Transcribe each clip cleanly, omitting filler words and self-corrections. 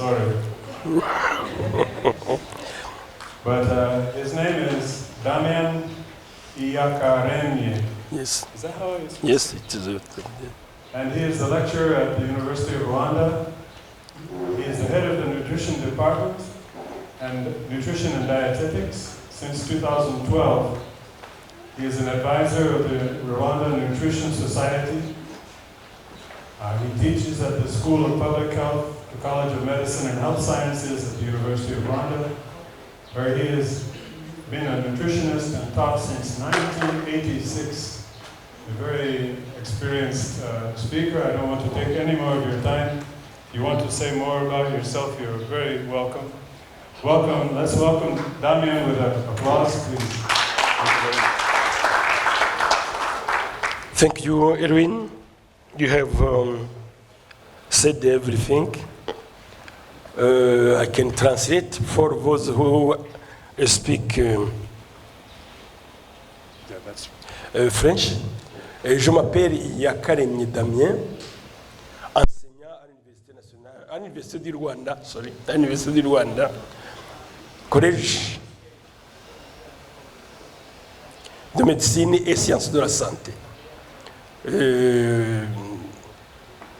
Sorry. But his name is Damian Iyakaremye. Yes. Is that how it's? Yes, it is. And he is the lecturer at the University of Rwanda. He is the head of the nutrition department and nutrition and dietetics since 2012. He is an advisor of the Rwanda Nutrition Society. He teaches at the School of Public Health, the College of Medicine and Health Sciences at the University of Rwanda, where he has been a nutritionist and taught since 1986. A very experienced speaker. I don't want to take any more of your time. If you want to say more about yourself, you're very welcome. Welcome. Let's welcome Damian with an applause, please. Thank you, Erwin. You have said everything. I can translate for those who speak French. Je m'appelle Iyakaremye Damien, enseignant à l'Université nationale, à l'Université du Rwanda, à l'Université du Rwanda, Collège de médecine et sciences de la santé.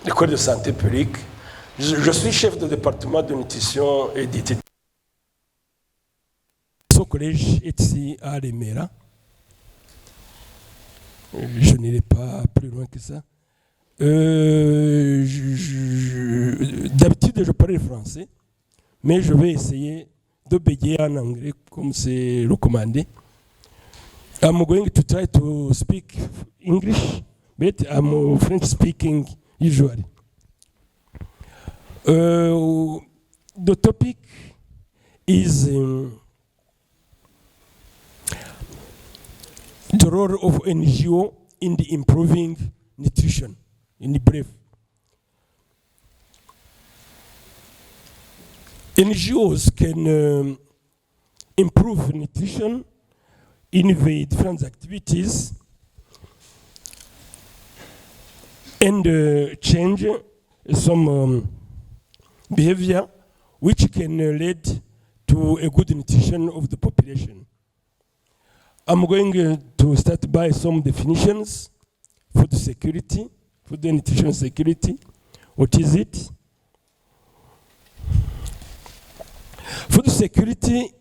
L'école de santé publique. Je suis chef de département de nutrition et diététique. Ce collège est ici à Remera. Je n'irai pas plus loin que ça. D'habitude, je parle français, mais je vais essayer de bégayer en anglais comme c'est recommandé. I'm going to try to speak English, but I'm French speaking usually. The topic is the role of NGO in the improving nutrition, in the brief. NGOs can improve nutrition in the different activities and change some behavior which can lead to a good nutrition of the population. I'm going to start by some definitions. Food security, food and nutrition security. What is it? Food security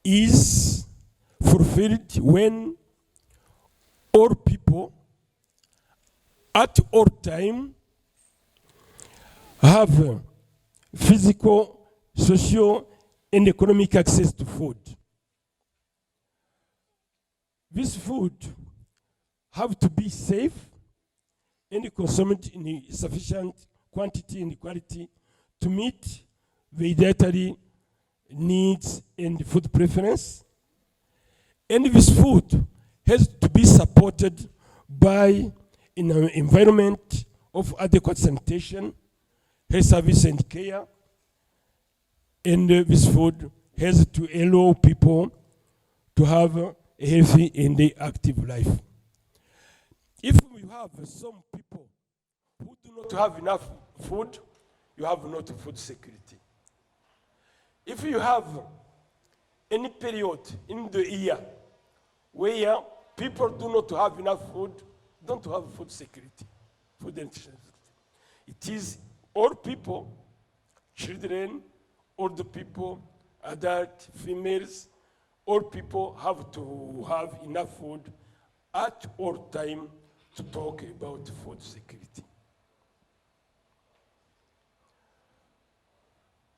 is fulfilled when all people at all time have physical, social, and economic access to food. This food have to be safe and consumed in sufficient quantity and quality to meet the dietary needs and food preference. And this food has to be supported by an environment of adequate sanitation, health service and care. And this food has to allow people to have a healthy and active life. If we have some people who do not have enough food, you have not food security. If you have any period in the year where people do not have enough food, don't have food security, food and nutrition. It is all people, children, older people, adult, females, all people have to have enough food at all time to talk about food security.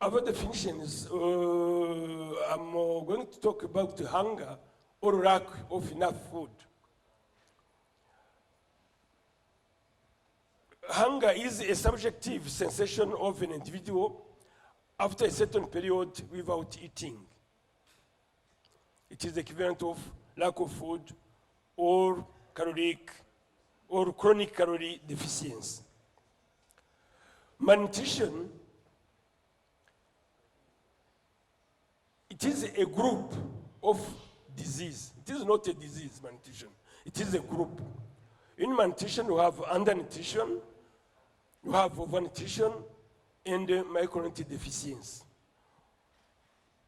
Other definitions, I'm going to talk about hunger or lack of enough food. Hunger is a subjective sensation of an individual after a certain period without eating. It is the equivalent of lack of food or caloric or chronic calorie deficiency. Malnutrition, it is a group of disease. It is not a disease, malnutrition. It is a group. In malnutrition, you have undernutrition, you have overnutrition, and micronutrient deficiency.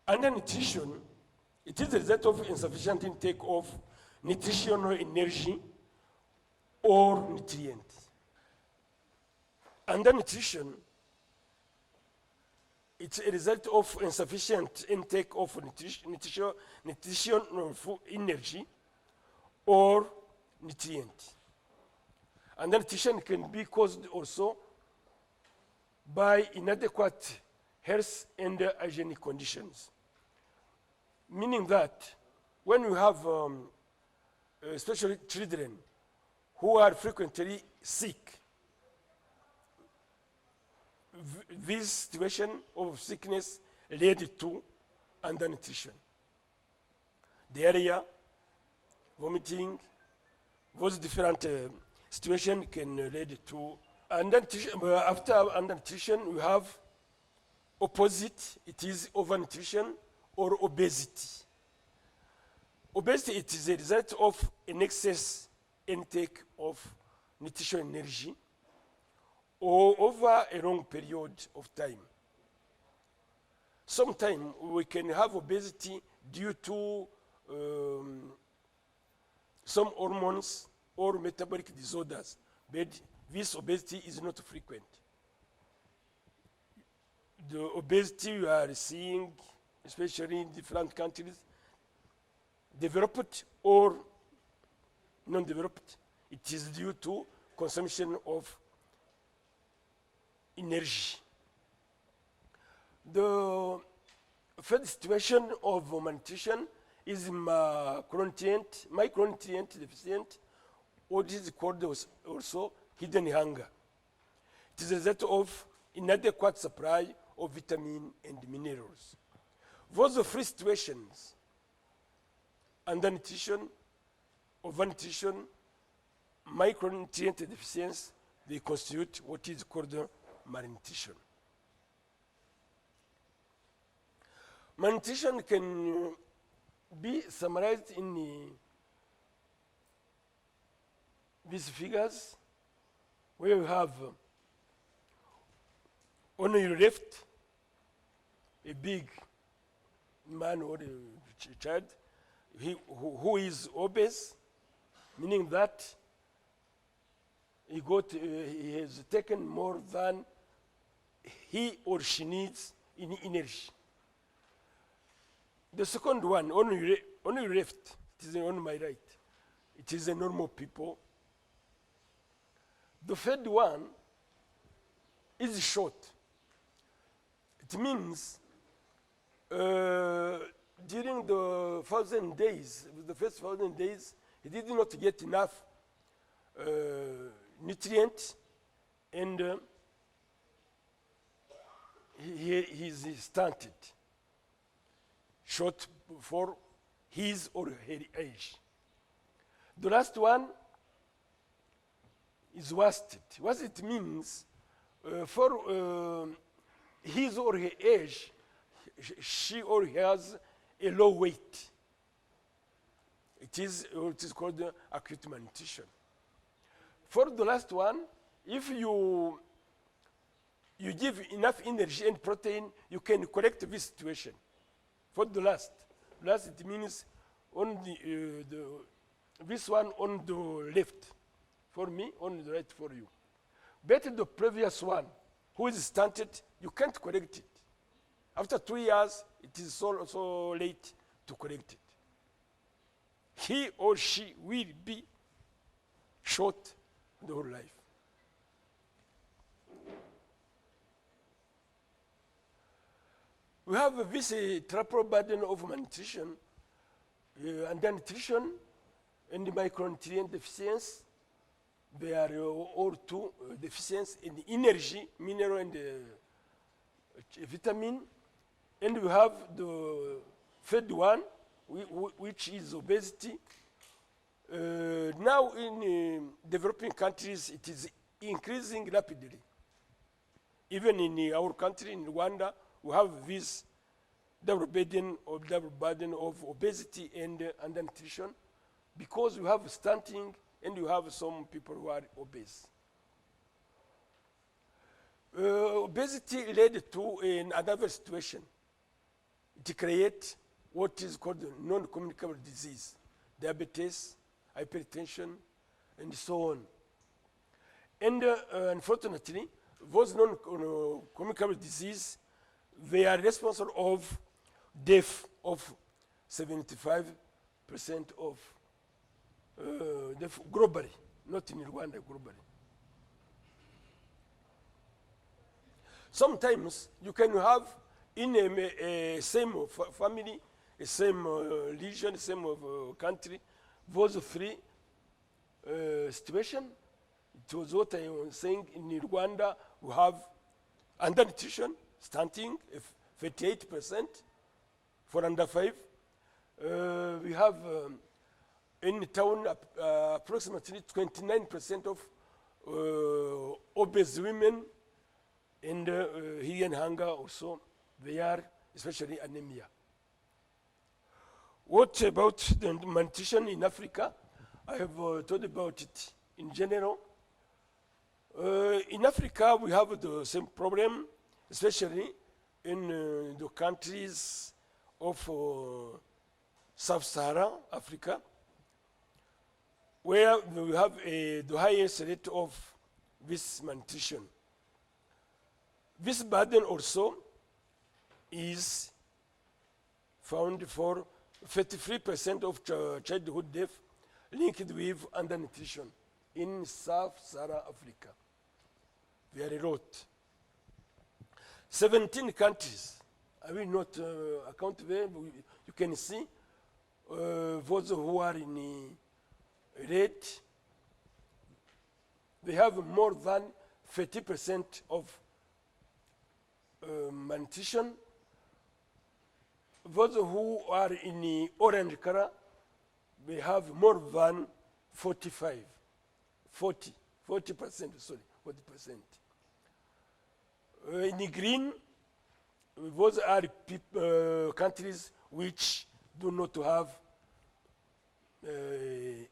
Undernutrition, it is the result of insufficient intake of nutritional energy or nutrients. Undernutrition, it's a result of insufficient intake of nutritional energy or nutrient. Undernutrition can be caused also by inadequate health and hygienic conditions. Meaning that when you have, especially children who are frequently sick, this situation of sickness led to undernutrition. Diarrhea, vomiting, those different situations can lead to undernutrition. After undernutrition, we have opposite, it is overnutrition or obesity. Obesity, it is a result of an excess intake of nutritional energy or over a long period of time. Sometimes we can have obesity due to some hormones or metabolic disorders, but this obesity is not frequent. The obesity we are seeing, especially in different countries, developed or non-developed, it is due to consumption of energy. The third situation of malnutrition is micronutrient deficient, or it is called also hidden hunger. It is a result of inadequate supply of vitamin and minerals. Those are three situations: undernutrition, overnutrition, micronutrient deficiency, they constitute what is called malnutrition. Malnutrition can be summarized in these figures, where you have on your left a big man or a child who is obese, meaning that he has taken more than he or she needs in energy. The second one, on your left, it is on my right, it is a normal people. The third one is short. It means during the 1,000 days, the first 1,000 days, he did not get enough nutrients, and he is stunted, short for his or her age. The last one is wasted. What it means, for his or her age, she or he has a low weight. It is called acute malnutrition. For the last one, if you give enough energy and protein, you can correct this situation. For the last it means on this one on the left for me, on the right for you. But the previous one, who is stunted, you can't correct it. After 2 years, it is so late to correct it. He or she will be short the whole life. We have this triple burden of malnutrition, undernutrition, and micronutrient deficiency. They are all two deficiencies in energy, mineral, and vitamin. And we have the third one, which is obesity. Now in developing countries, it is increasing rapidly. Even in our country, in Rwanda, we have this double burden of obesity and undernutrition, because we have stunting and you have some people who are obese. Obesity led to another situation. It creates what is called non-communicable disease, diabetes, hypertension, and so on. And unfortunately, those non-communicable disease, they are responsible of death of 75% of death globally, not in Rwanda, globally. Sometimes you can have in a same family, a same region, same country, those three situations. It was what I was saying. In Rwanda, we have undernutrition, stunting, 38% for under 5. We have in town approximately 29% of obese women, and here in hunger also, they are especially anemia. What about the malnutrition in Africa? I have told about it in general. In Africa, we have the same problem, especially in the countries of Sub-Saharan Africa, where we have the highest rate of this malnutrition. This burden also is found for 33% of childhood death linked with undernutrition in Sub-Saharan Africa. They are a lot. 17 countries. I will not account them. You can see those who are in red. They have more than 30% of malnutrition. Those who are in the orange color, they have more than 40%, sorry, 40%. In the green, those are countries which do not have a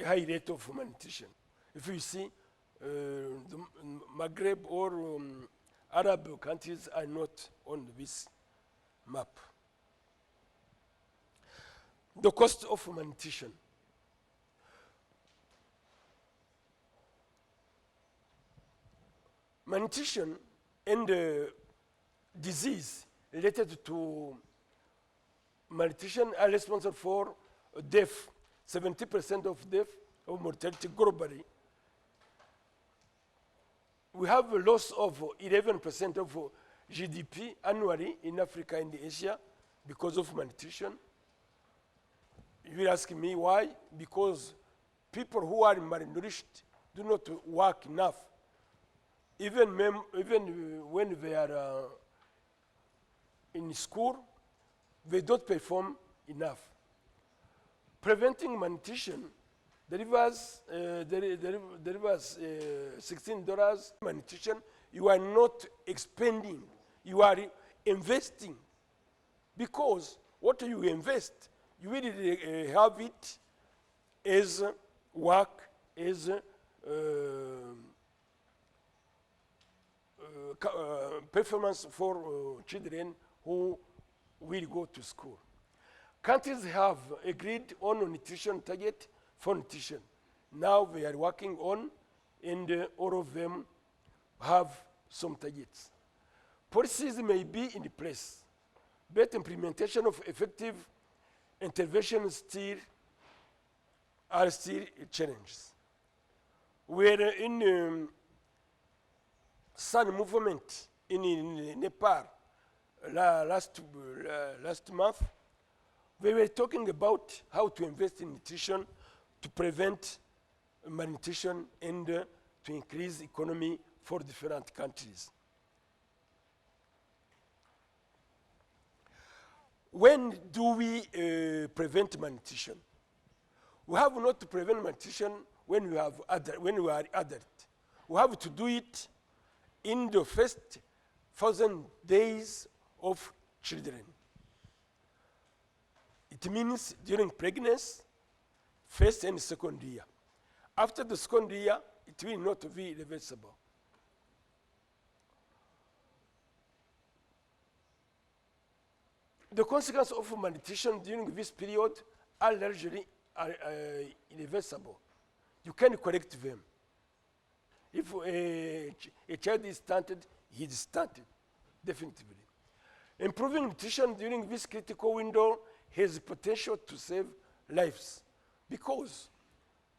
high rate of malnutrition. If you see, the Maghreb or Arab countries are not on this map. The cost of malnutrition. Malnutrition and disease related to malnutrition are responsible for death, 70% of death, of mortality globally. We have a loss of 11% of GDP annually in Africa and Asia because of malnutrition. You will ask me why? Because people who are malnourished do not work enough. Even when they are in school, they don't perform enough. Preventing malnutrition delivers $16 malnutrition. You are not expending, you are investing. Because what you invest, you will have it as work, as performance for children who will go to school. Countries have agreed on a nutrition target for nutrition. Now they are working on, and all of them have some targets. Policies may be in place, but implementation of effective interventions are still challenges. Where in Sun movement in Nepal last month, we were talking about how to invest in nutrition to prevent malnutrition and to increase economy for different countries. When do we prevent malnutrition? We have not to prevent malnutrition when we are adult. We have to do it in the first 1,000 days of children. It means during pregnancy, first and second year. After the second year, it will not be reversible. The consequences of malnutrition during this period are largely irreversible. You can correct them. If a child is stunted, he is stunted, definitively. Improving nutrition during this critical window has potential to save lives because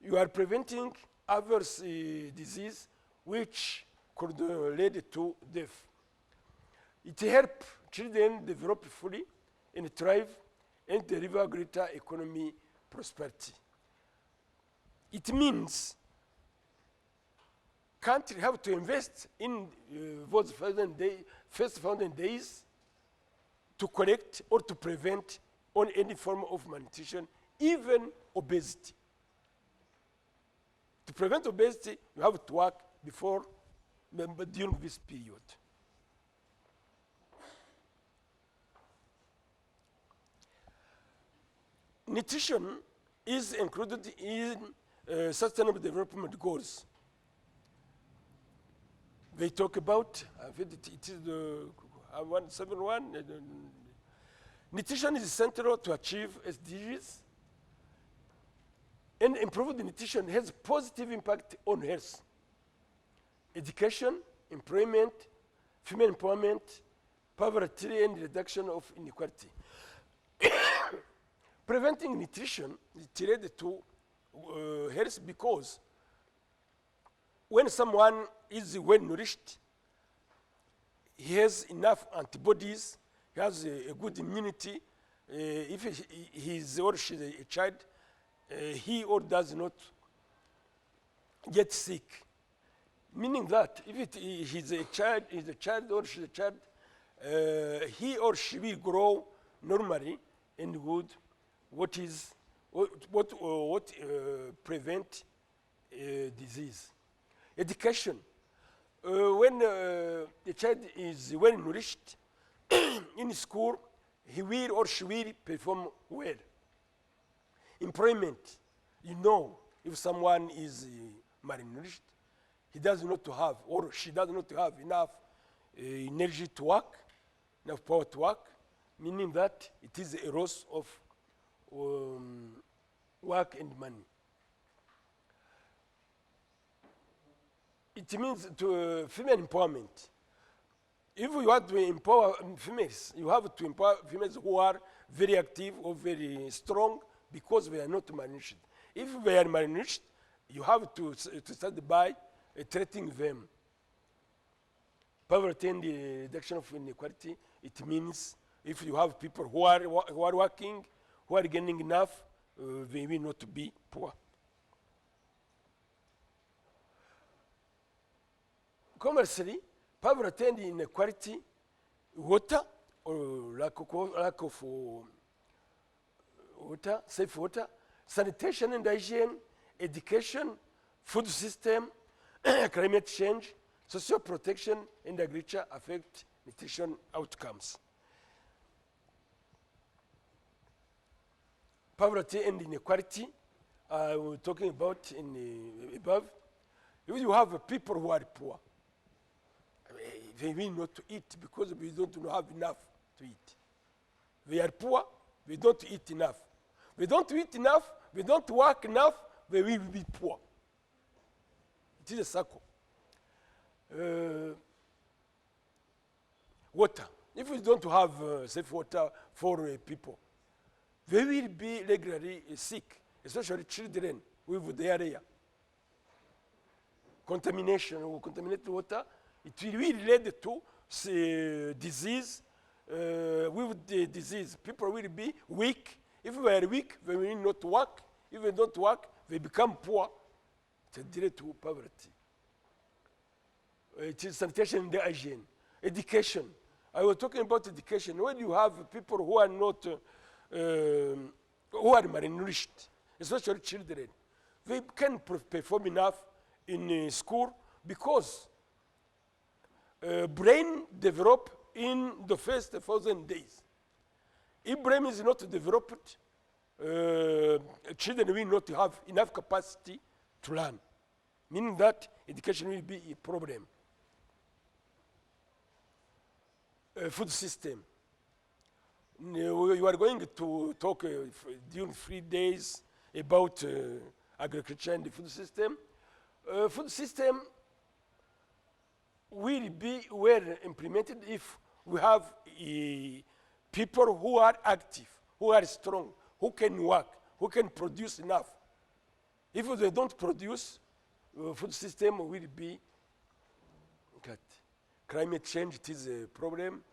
you are preventing adverse disease which could lead to death. It helps children develop fully and thrive and deliver greater economic prosperity. It means countries have to invest in those first 1,000 days to correct or to prevent on any form of malnutrition, even obesity. To prevent obesity, you have to work before, during this period. Nutrition is included in Sustainable Development Goals. They talk about, it is the 171. Nutrition is central to achieve SDGs, and improved nutrition has positive impact on health, education, employment, female empowerment, poverty, and reduction of inequality. Preventing nutrition is related to health because when someone is well nourished, he has enough antibodies, he has a good immunity. If he is or she is a child, he or does not get sick. Meaning that if he's a child or she's a child, he or she will grow normally and good. What prevent disease? Education. When the child is well nourished in school, he will or she will perform well. Employment. You know, if someone is malnourished, he does not have or she does not have enough energy to work, enough power to work, meaning that it is a loss of work and money. It means to female empowerment. If you want to empower females, you have to empower females who are very active or very strong because they are not malnourished. If they are malnourished, you have to start by treating them. Poverty and the reduction of inequality, it means if you have people who are working, who are getting enough, they will not be poor. Commercially, poverty and inequality, water or lack of water, safe water, sanitation and hygiene, education, food system, climate change, social protection, and agriculture affect nutrition outcomes. Poverty and inequality, we're talking about in the above. If you have people who are poor, they will not to eat because we don't have enough to eat. They are poor, we don't eat enough. We don't eat enough, we don't work enough, they will be poor. It is a circle. Water. If we don't have safe water for people, they will be regularly sick, especially children with diarrhea. Contamination or contaminated water, it will lead to disease. With the disease, people will be weak. If they are weak, they will not work. If they don't work, they become poor. It leads to poverty. It is sanitation and hygiene. Education. I was talking about education. When you have people who are not, who are malnourished, especially children, they can perform enough in school because brain develop in the first 1,000 days. If brain is not developed, children will not have enough capacity to learn, meaning that education will be a problem. Food system. You are going to talk during 3 days about agriculture and the food system. Food system will be well implemented if we have people who are active, who are strong, who can work, who can produce enough. If they don't produce, food system will be cut. Climate change, it is a problem.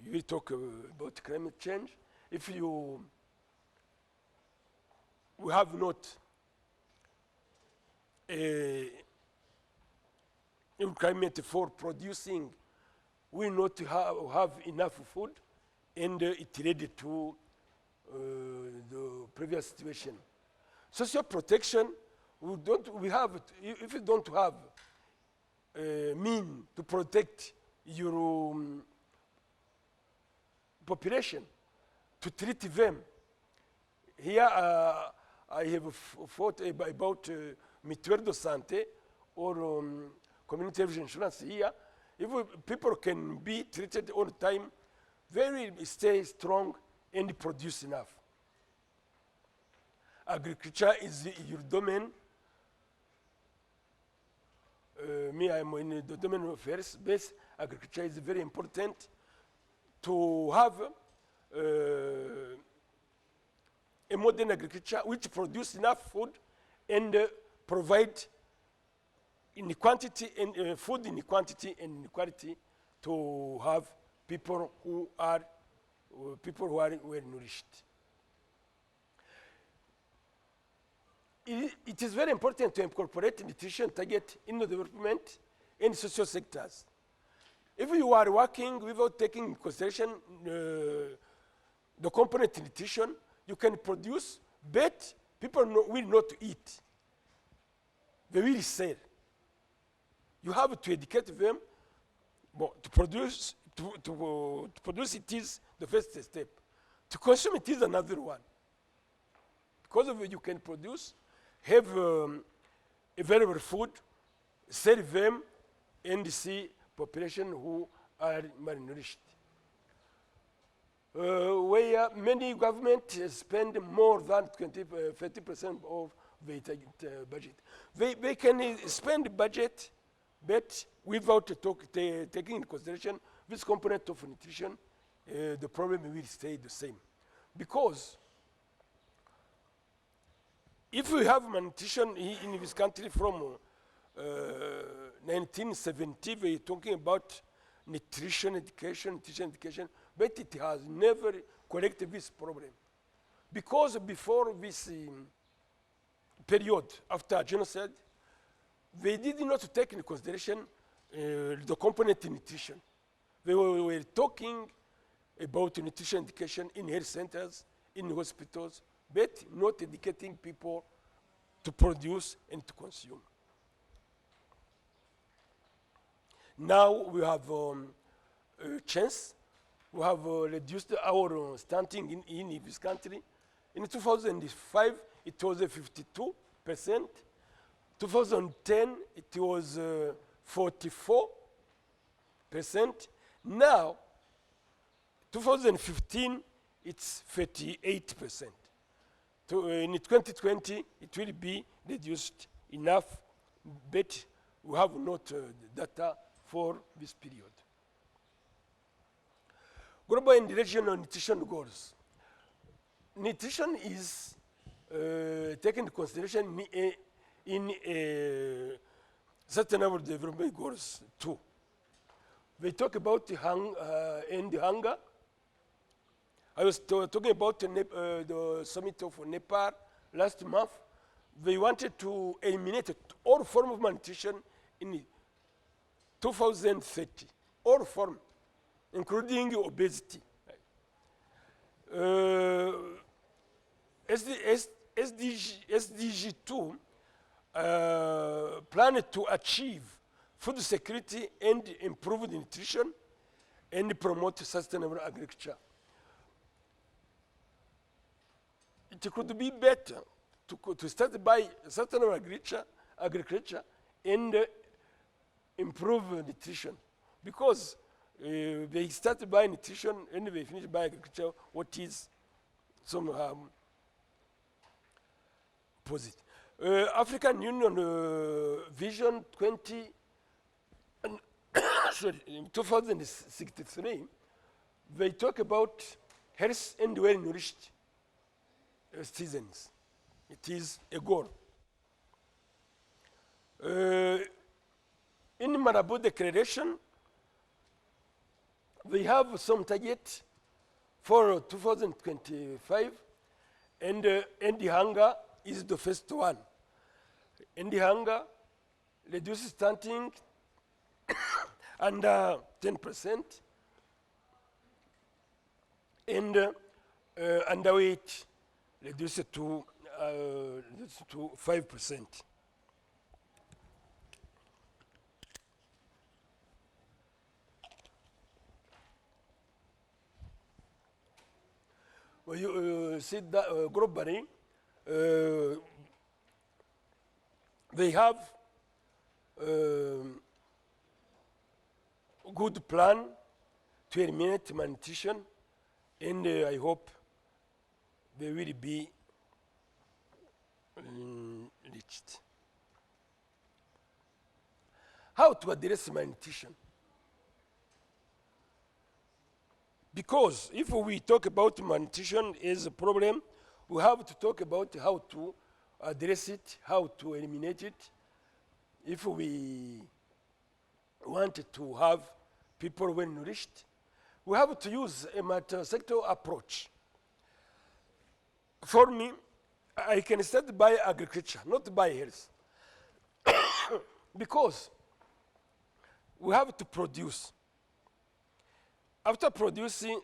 You will talk about climate change. If we have not a climate for producing, we not have enough food, and it led to the previous situation. Social protection, if you don't have mean to protect your population, to treat them. Here I have thought about mutuelle de santé or community health insurance here. If people can be treated all the time, they will stay strong and produce enough. Agriculture is your domain. Me, I'm in the domain of earth-based. Agriculture is very important to have a modern agriculture which produce enough food and provide in quantity and food in quantity and in quality to have people who are well nourished. It is very important to incorporate nutrition target in the development and social sectors. If you are working without taking into consideration the component nutrition, you can produce, but people will not eat. They will sell. You have to educate them. But to produce it is the first step. To consume it is another one. Because of it, you can produce, have available food, sell them, and see population who are malnourished. Where many governments spend more than 30% of the budget. They can spend budget, but without taking into consideration this component of nutrition, the problem will stay the same. Because if we have malnutrition in this country from 1970, we're talking about nutrition education, but it has never corrected this problem. Because before this period, after genocide, they did not take into consideration the component in nutrition. They were talking about nutrition education in health centers, in hospitals, but not educating people to produce and to consume. Now we have a chance. We have reduced our stunting in this country. In 2005, it was 52%. 2010, it was 44%. Now, 2015, it's 38%. In 2020, it will be reduced enough, but we have not data for this period. Global and regional nutrition goals. Nutrition is taken into consideration in sustainable development goals too. They talk about end hunger. I was talking about the summit of Nepal last month. They wanted to eliminate all forms of malnutrition in 2030, all forms, including obesity. SDG 2 planned to achieve food security and improve nutrition and promote sustainable agriculture. It could be better to start by sustainable agriculture and improve nutrition, because They started by nutrition and they finished by agriculture, what is some opposite. African Union Vision 20, sorry, in 2063, they talk about health and well-nourished citizens. It is a goal. In Malabo Declaration, we have some target for 2025, and end hunger is the first one. End hunger, reduce stunting under 10%, and underweight reduce it to 5%. Well, you see that globally, they have a good plan to eliminate malnutrition, and I hope they will be reached. How to address malnutrition? Because if we talk about malnutrition as a problem, we have to talk about how to address it, how to eliminate it. If we want to have people well nourished, we have to use a multi-sector approach. For me, I can start by agriculture, not by health. Because we have to produce. After producing,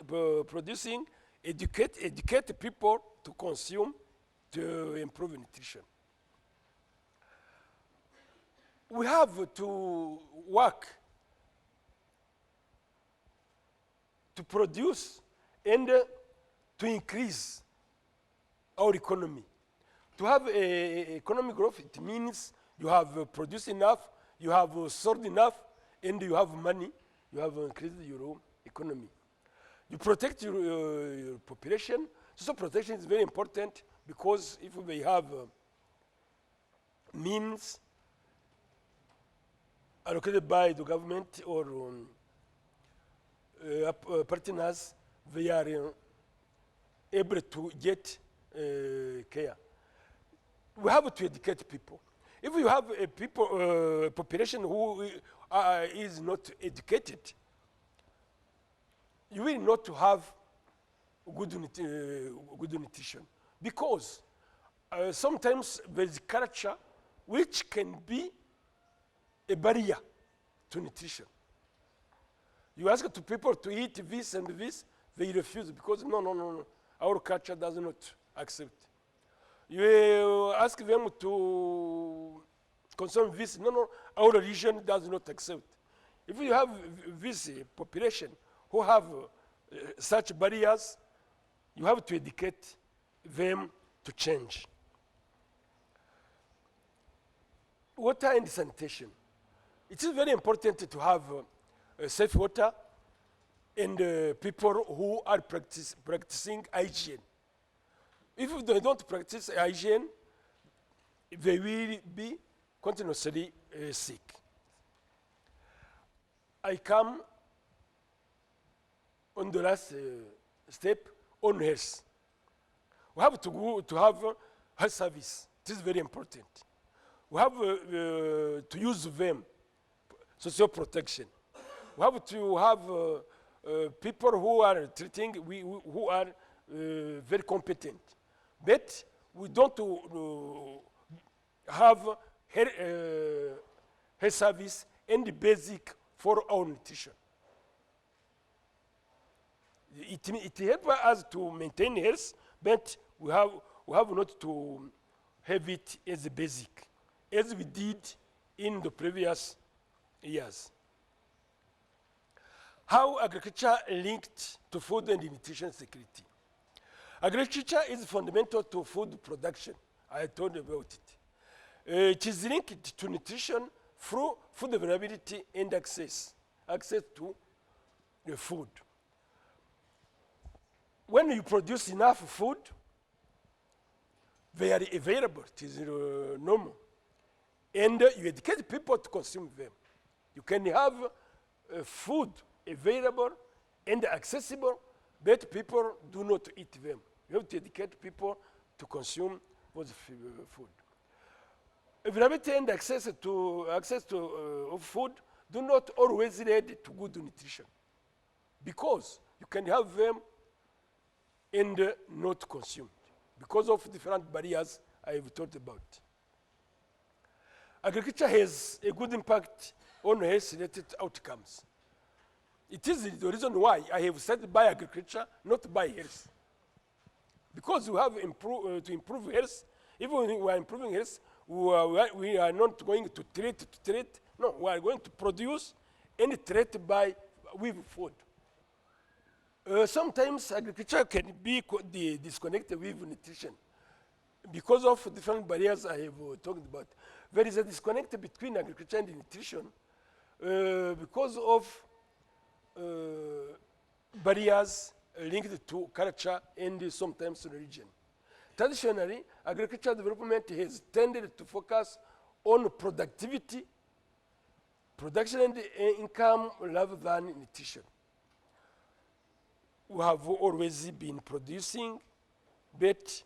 educate people to consume, to improve nutrition. We have to work to produce and to increase our economy. To have economic growth, it means you have produced enough, you have sold enough, and you have money, you have increased your economy. You protect your population. So protection is very important, because if we have means allocated by the government or partners, they are able to get care. We have to educate people. If you have a population who is not educated, you will not have good nutrition, because sometimes there is culture which can be a barrier to nutrition. You ask to people to eat this and this, they refuse, because no, our culture does not accept. You ask them to consume this, no, our religion does not accept. If you have this population who have such barriers, you have to educate them to change. Water and sanitation. It is very important to have safe water and people who are practicing hygiene. If they don't practice hygiene, they will be continuously sick. I come on the last step on health. We have to go to have health service. It is very important. We have to use them, social protection. We have to have people who are treating, who are very competent. But we don't have health service and the basic for our nutrition. It helps us to maintain health, but we have not to have it as a basic, as we did in the previous years. How agriculture linked to food and nutrition security. Agriculture is fundamental to food production. I told you about it. It is linked to nutrition through food availability and access to food. When you produce enough food, they are available. It is normal. And you educate people to consume them. You can have food available and accessible, but people do not eat them. You have to educate people to consume those food. Availability and access to of food do not always lead to good nutrition, because you can have them and not consumed because of different barriers I have talked about. Agriculture has a good impact on health-related outcomes. It is the reason why I have said by agriculture, not by health. Because we have to improve health. Even when we are improving health, we are not going to treat. No, we are going to produce and treat with food. Sometimes agriculture can be disconnected with nutrition because of different barriers I have talked about. There is a disconnect between agriculture and nutrition because of barriers linked to culture and sometimes religion. Traditionally, agricultural development has tended to focus on productivity, production and income rather than nutrition. We have always been producing, but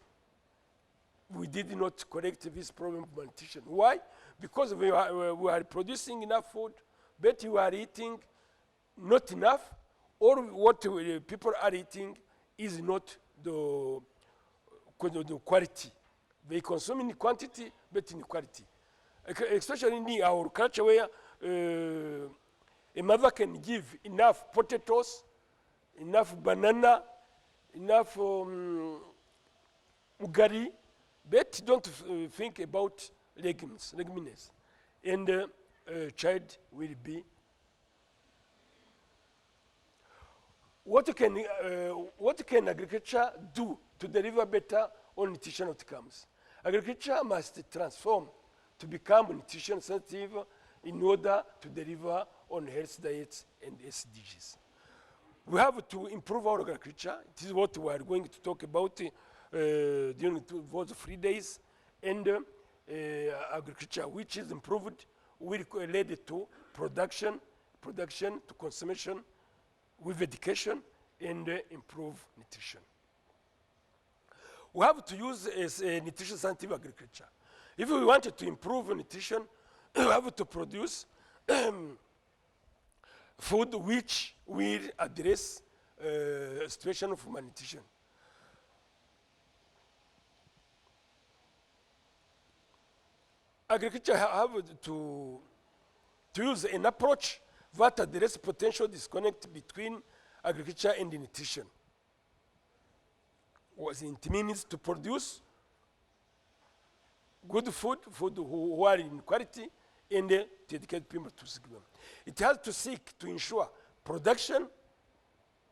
we did not correct this problem of malnutrition. Why? Because we are producing enough food, but we are eating not enough, or what people are eating is not the quality. They consume in quantity, but in quality. Especially in our culture where a mother can give enough potatoes, enough banana, enough ugari, but don't think about leguminous. And child will be. What can agriculture do to deliver better on nutrition outcomes? Agriculture must transform to become nutrition sensitive in order to deliver on health diets and SDGs. We have to improve our agriculture. It is what we are going to talk about during those 3 days. And agriculture, which is improved, will lead to production to consumption with education and improve nutrition. We have to use a nutrition scientific agriculture. If we wanted to improve nutrition, we have to produce food which will address situation of malnutrition. Agriculture have to use an approach that addresses potential disconnect between agriculture and nutrition. What it means to produce good food who are in quality, and to educate people to seek them. It has to seek to ensure production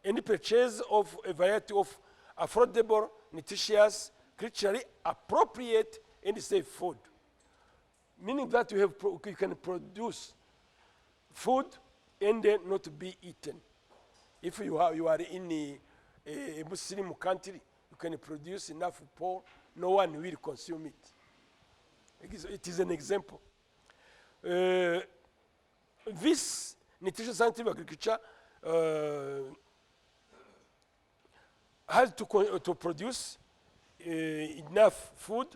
and purchase of a variety of affordable, nutritious, culturally appropriate, and safe food. Meaning that you can produce food and then not be eaten. If you are in a Muslim country, you can produce enough pork, no one will consume it. It is an example. This nutrition scientific agriculture has to produce enough food,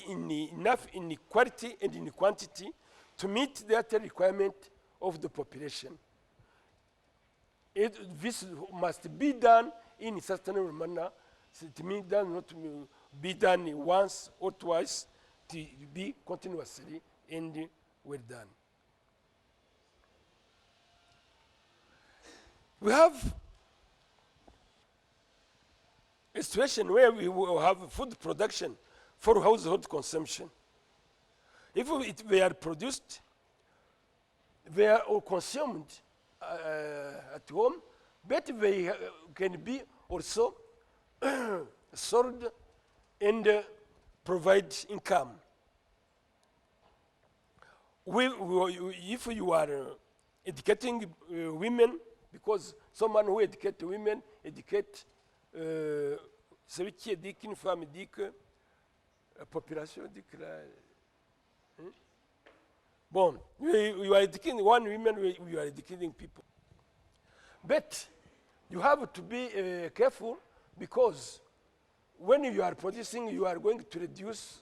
enough in quality and in quantity to meet the requirement of the population. This must be done in a sustainable manner. It means that not to be done once or twice, to be continuously and well done. We have a situation where we will have food production for household consumption. If they are produced, they are all consumed at home, but they can be also sold and provide income. If you are educating women, because someone who educate women, educate celui qui éduque une femme dit que la population dit que bon, you are educating one woman, you are educating people. But you have to be careful, because when you are producing, you are going to reduce.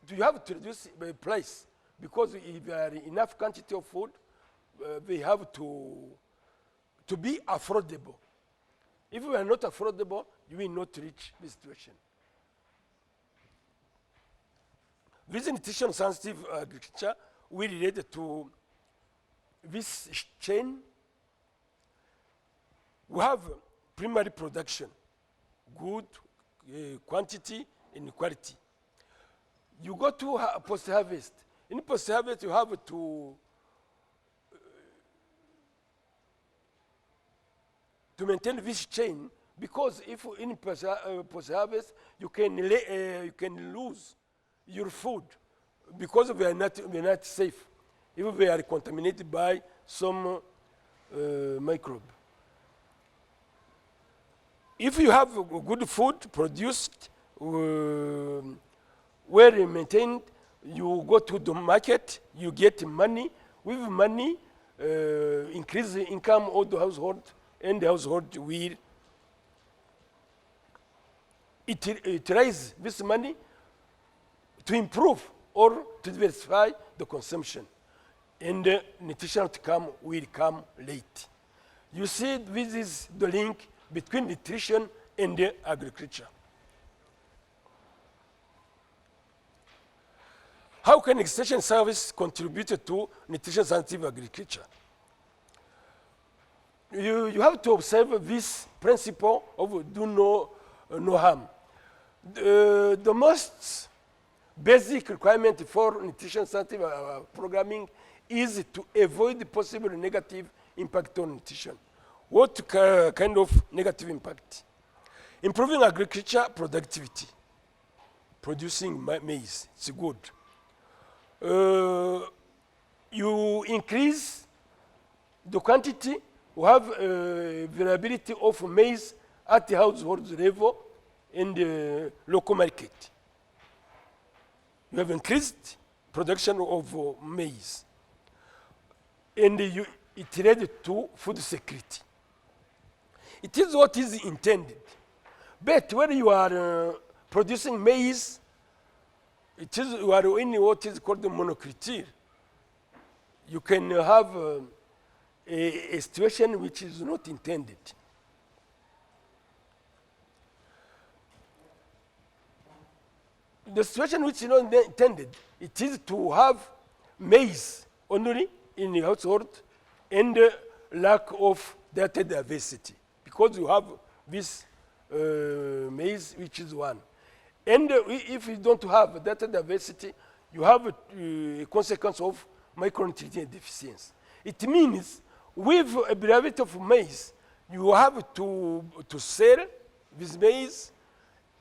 You have to reduce the price, because if there are enough quantity of food, they have to be affordable. If we are not affordable, you will not reach this situation. This nutrition sensitive agriculture will relate to this chain. We have primary production, good quantity and quality. You go to post-harvest. In post-harvest, you have to maintain this chain, because if in post-harvest you can lose your food because they are not safe, if they are contaminated by some microbe. If you have good food produced, well maintained, you go to the market, you get money. With money, increase the income of the household, and the household will utilize this money to improve or to diversify the consumption. And the nutritional outcome will come late. You see, this is the link between nutrition and the agriculture. How can extension service contribute to nutrition sensitive agriculture? You have to observe this principle of do no harm. The most basic requirement for nutrition sensitive programming is to avoid the possible negative impact on nutrition. What kind of negative impact? Improving agriculture productivity. Producing maize, it's good. You increase the quantity, you have availability of maize at the household level in the local market. You have increased production of maize, and it led to food security. It is what is intended. But when you are producing maize, you are in what is called the monoculture. You can have a situation which is not intended. The situation which is not intended, it is to have maize only in the household and lack of data diversity, because you have this maize, which is one. And if you don't have data diversity, you have a consequence of micronutrient deficiency. It means with availability of maize, you have to sell this maize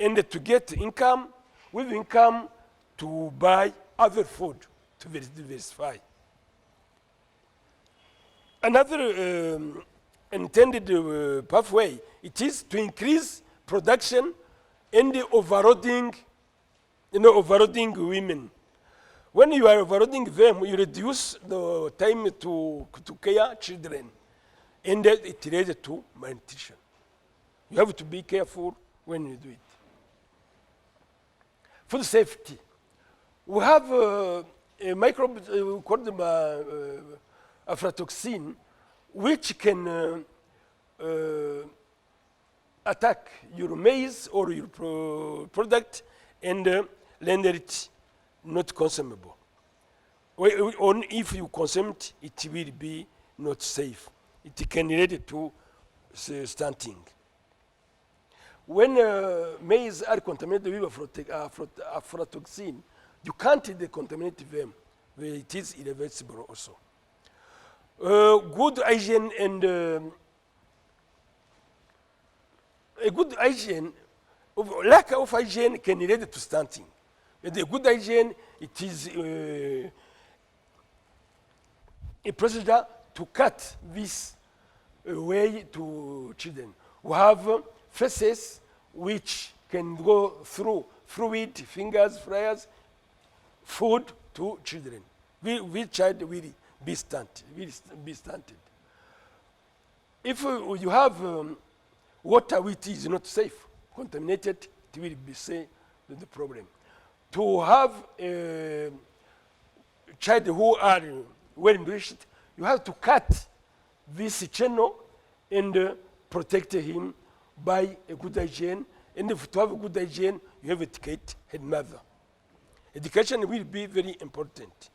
and to get income, with income to buy other food to diversify. Another intended pathway, it is to increase production and overloading women. When you are overloading them, you reduce the time to care children, and that it leads to malnutrition. You have to be careful when you do it. Food safety. We have a microbe called aflatoxin, which can attack your maize or your product and render it not consumable. Or if you consume it, it will be not safe. It can lead to stunting. When maize are contaminated with aflatoxin, you can't decontaminate them. It is irreversible also. Good hygiene and a good hygiene, lack of hygiene can lead to stunting. And the good hygiene, it is a procedure to cut this way to children. We have faces which can go through fluid, fingers, flyers, food to children. Which child will be stunted. If you have water which is not safe, contaminated, it will be the problem. To have a child who are well nourished, you have to cut this channel and protect him by a good hygiene. And if to have a good hygiene, you have to educate head mother. Education will be very important.